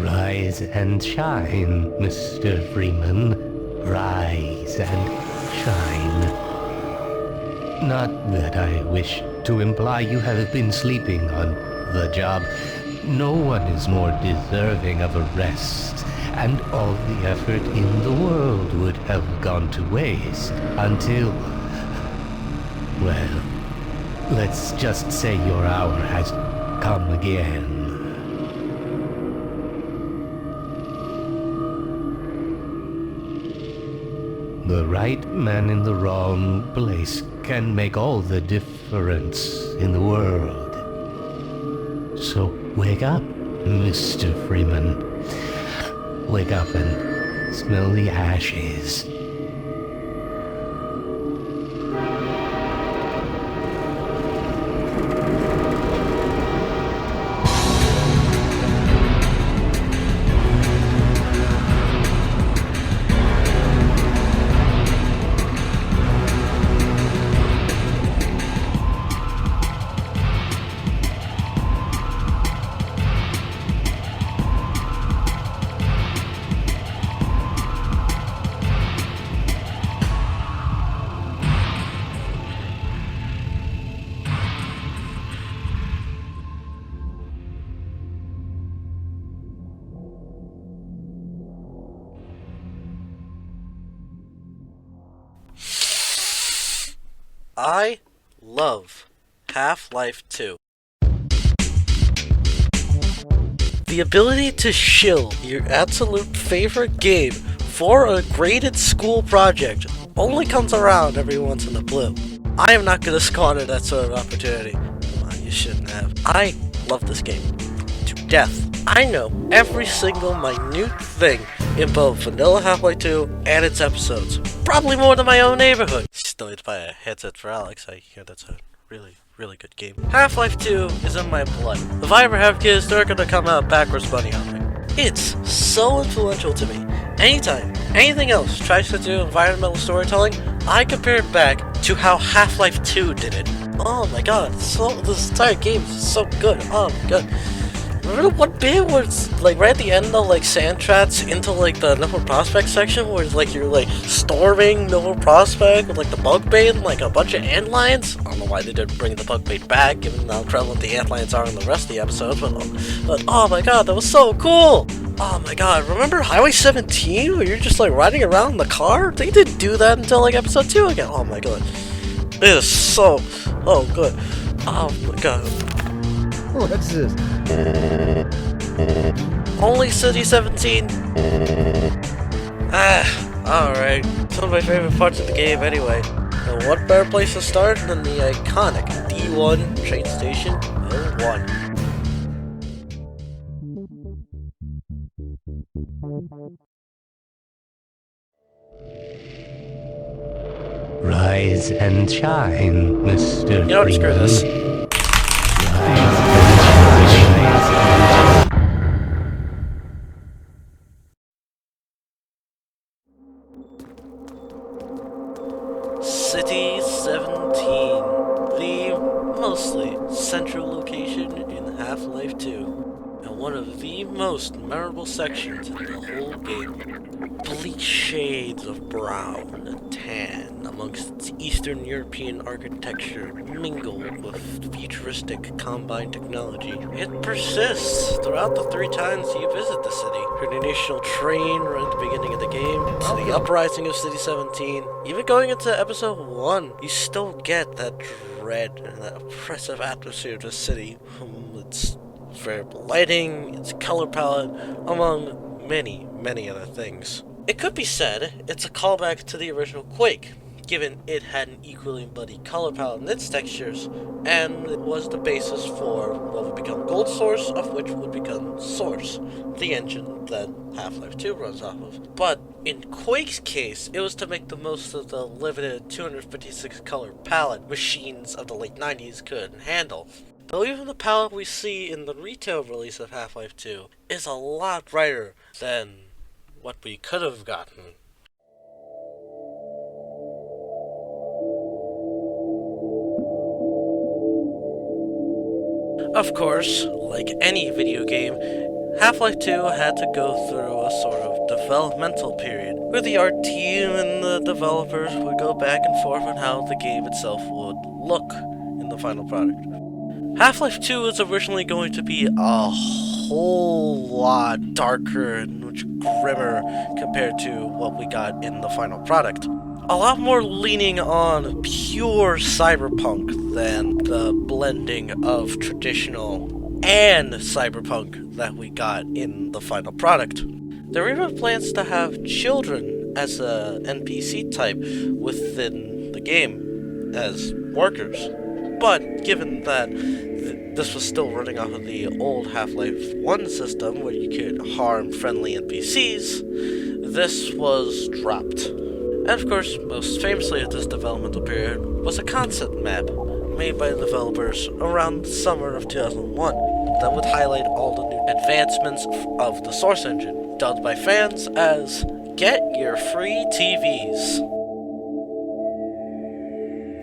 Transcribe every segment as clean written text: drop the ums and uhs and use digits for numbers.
Rise and shine, Mr. Freeman. Rise and shine. Not that I wish to imply you have been sleeping on the job. No one is more deserving of a rest, and all the effort in the world would have gone to waste until... well, let's just say your hour has come again. The right man in the wrong place can make all the difference in the world. So wake up, Mr. Freeman. Wake up and smell the ashes. I love Half-Life 2. The ability to shill your absolute favorite game for a graded school project only comes around every once in a blue. I am not going to squander that sort of opportunity. Come on, you shouldn't have. I love this game to death. I know every single minute thing in both vanilla Half-Life 2 and its episodes. Probably more than my own neighborhood. Still need to buy a headset for Alex. I hear that's a really good game. Half-Life 2 is in my blood. If I ever have kids, they're gonna come out backwards bunny hopping. It's so influential to me. Anytime anything else tries to do environmental storytelling, I compare it back to how Half-Life 2 did it. Oh my god, this entire game is so good. Oh my god. Remember the one bit where it's like right at the end of like Sandtrats into like the Nova Prospect section where it's like you're like storming Nova Prospect with like the bug bait and like a bunch of antlions? I don't know why they didn't bring the bug bait back given how prevalent the antlions are in the rest of the episodes, but oh my god, that was so cool! Oh my god, remember Highway 17 where you're just like riding around in the car? They didn't do that until like episode 2 again. Oh my god. It is so good. Oh my god. What's this? Only City 17? Alright. Some of my favorite parts of the game anyway. And what better place to start than the iconic D1 train station 01. Rise and shine, Mr. You know what, screw this. City 17, the mostly central location in Half-Life 2, and one of the most memorable sections in the whole game. Bleak shades of brown and tan amongst its Eastern European architecture mingled with futuristic combined technology. It persists throughout the 3 times you visit the city. From the initial train right at the beginning of the game, to the uprising of City 17, even going into episode 1, you still get that dread and that oppressive atmosphere of the city. Its variable lighting, its color palette, among many other things. It could be said it's a callback to the original Quake, given it had an equally bloody color palette in its textures, and it was the basis for what would become Gold Source, of which would become Source, the engine that Half-Life 2 runs off of. But in Quake's case, it was to make the most of the limited 256 color palette machines of the late 90s could handle. Though even the palette we see in the retail release of Half-Life 2 is a lot brighter than what we could have gotten. Of course, like any video game, Half-Life 2 had to go through a sort of developmental period, where the art team and the developers would go back and forth on how the game itself would look in the final product. Half-Life 2 was originally going to be a whole lot darker and much grimmer compared to what we got in the final product. A lot more leaning on pure cyberpunk than the blending of traditional and cyberpunk that we got in the final product. There were even plans to have children as a NPC type within the game as workers. But given that this was still running off of the old Half-Life 1 system where you could harm friendly NPCs, this was dropped. And of course, most famously at this developmental period was a concept map made by the developers around the summer of 2001 that would highlight all the new advancements of the Source engine, dubbed by fans as Get Your Free TVs.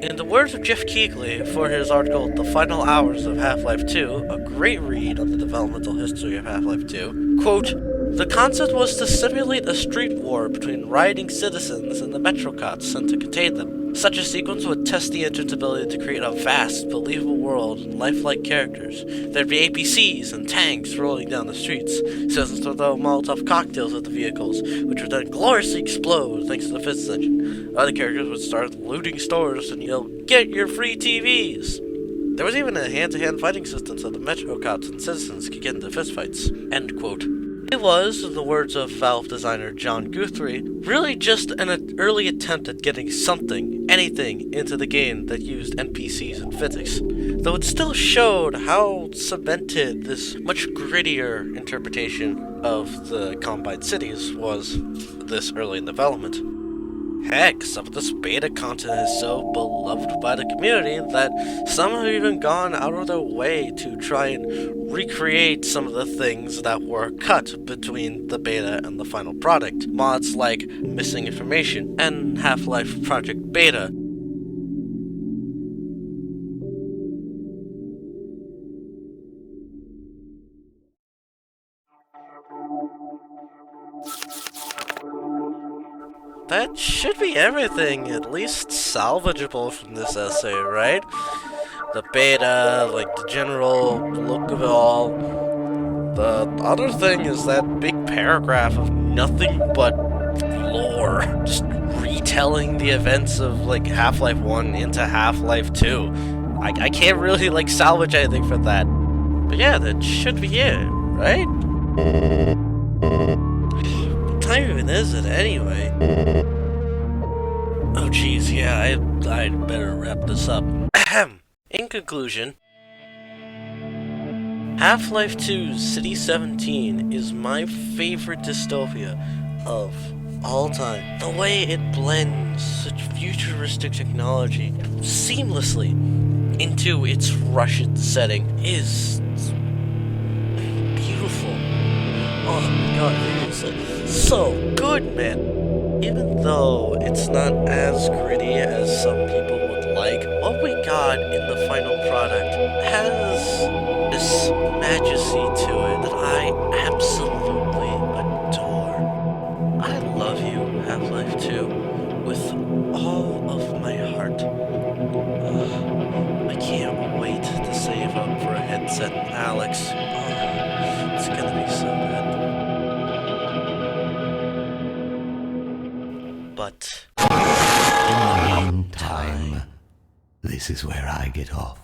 In the words of Jeff Keighley for his article The Final Hours of Half-Life 2, a great read on the developmental history of Half-Life 2, quote, "The concept was to simulate a street war between rioting citizens and the Metrocots sent to contain them. Such a sequence would test the engine's ability to create a vast, believable world and lifelike characters. There'd be APCs and tanks rolling down the streets. Citizens would throw Molotov cocktails at the vehicles, which would then gloriously explode thanks to the physics engine. Other characters would start looting stores and yell, 'Get your free TVs!' There was even a hand-to-hand fighting system so the Metrocots and citizens could get into fistfights." End quote. It was, in the words of Valve designer John Guthrie, really just an early attempt at getting something, anything, into the game that used NPCs and physics, though it still showed how cemented this much grittier interpretation of the Combined Cities was this early in development. Heck, some of this beta content is so beloved by the community that some have even gone out of their way to try and recreate some of the things that were cut between the beta and the final product. Mods like Missing Information and Half-Life Project Beta. That should be everything, at least salvageable from this essay, right? The beta, like the general look of it all. The other thing is that big paragraph of nothing but lore. Just retelling the events of like Half-Life 1 into Half-Life 2. I can't really like salvage anything from that. But yeah, that should be it, right? What time even is it anyway? Oh geez, yeah, I'd better wrap this up. In conclusion, Half-Life 2's City 17 is my favorite dystopia of all time. The way it blends such futuristic technology seamlessly into its Russian setting is beautiful. Oh my god, it's like so good, man. Even though it's not as gritty as some people would like, what we got in the final product has this majesty to it that I absolutely adore. I love you, Half-Life 2, with all of my heart. I can't wait to save up for a headset and Alex. It's gonna be so good. But in the meantime, this is where I get off.